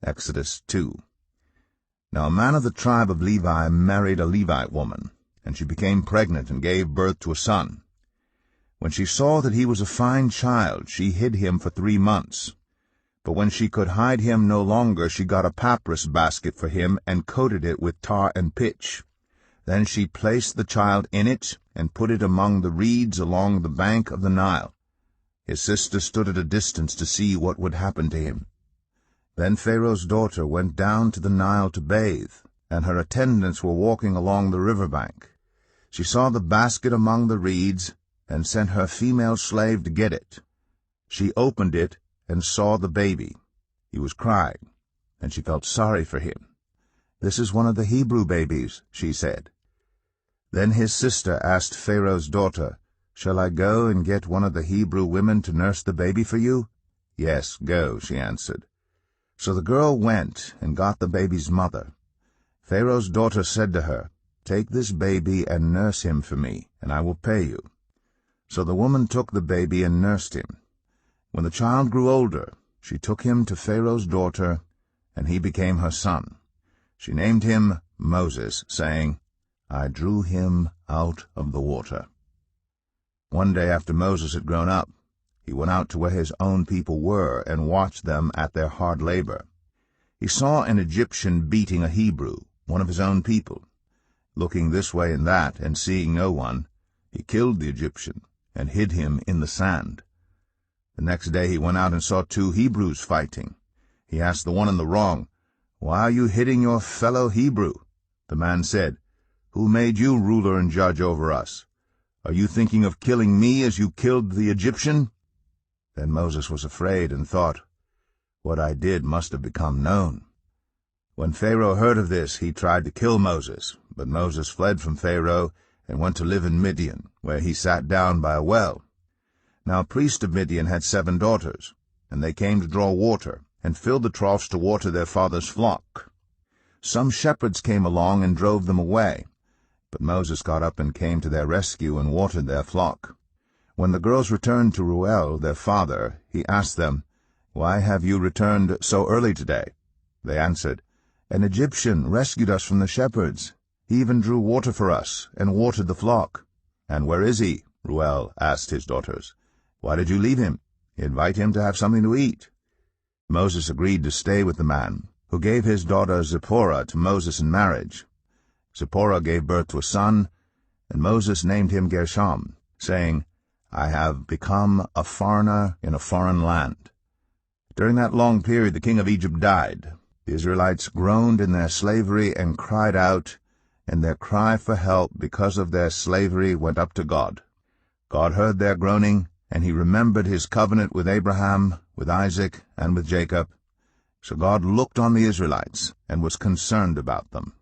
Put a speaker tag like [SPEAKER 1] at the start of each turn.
[SPEAKER 1] Exodus 2. Now a man of the tribe of Levi married a Levite woman, and she became pregnant and gave birth to a son. When she saw that he was a fine child, she hid him for 3 months. But when she could hide him no longer, she got a papyrus basket for him and coated it with tar and pitch. Then she placed the child in it and put it among the reeds along the bank of the Nile. His sister stood at a distance to see what would happen to him. Then Pharaoh's daughter went down to the Nile to bathe, and her attendants were walking along the river bank. She saw the basket among the reeds, and sent her female slave to get it. She opened it and saw the baby. He was crying, and she felt sorry for him. "This is one of the Hebrew babies," she said. Then his sister asked Pharaoh's daughter, "Shall I go and get one of the Hebrew women to nurse the baby for you?" "Yes, go," she answered. So the girl went and got the baby's mother. Pharaoh's daughter said to her, "Take this baby and nurse him for me, and I will pay you." So the woman took the baby and nursed him. When the child grew older, she took him to Pharaoh's daughter, and he became her son. She named him Moses, saying, "I drew him out of the water." One day after Moses had grown up, he went out to where his own people were and watched them at their hard labor. He saw an Egyptian beating a Hebrew, one of his own people. Looking this way and that, and seeing no one, he killed the Egyptian and hid him in the sand. The next day he went out and saw 2 Hebrews fighting. He asked the one in the wrong, "Why are you hitting your fellow Hebrew?" The man said, "Who made you ruler and judge over us? Are you thinking of killing me as you killed the Egyptian?" Then Moses was afraid and thought, "What I did must have become known." When Pharaoh heard of this, he tried to kill Moses, but Moses fled from Pharaoh and went to live in Midian, where he sat down by a well. Now a priest of Midian had 7 daughters, and they came to draw water, and filled the troughs to water their father's flock. Some shepherds came along and drove them away, but Moses got up and came to their rescue and watered their flock. When the girls returned to Reuel, their father, he asked them, "Why have you returned so early today?" They answered, "An Egyptian rescued us from the shepherds. He even drew water for us and watered the flock." "And where is he?" Reuel asked his daughters. "Why did you leave him? Invite him to have something to eat." Moses agreed to stay with the man, who gave his daughter Zipporah to Moses in marriage. Zipporah gave birth to a son, and Moses named him Gershom, saying, "I have become a foreigner in a foreign land." During that long period the king of Egypt died. The Israelites groaned in their slavery and cried out, and their cry for help because of their slavery went up to God. God heard their groaning, and he remembered his covenant with Abraham, with Isaac, and with Jacob. So God looked on the Israelites and was concerned about them.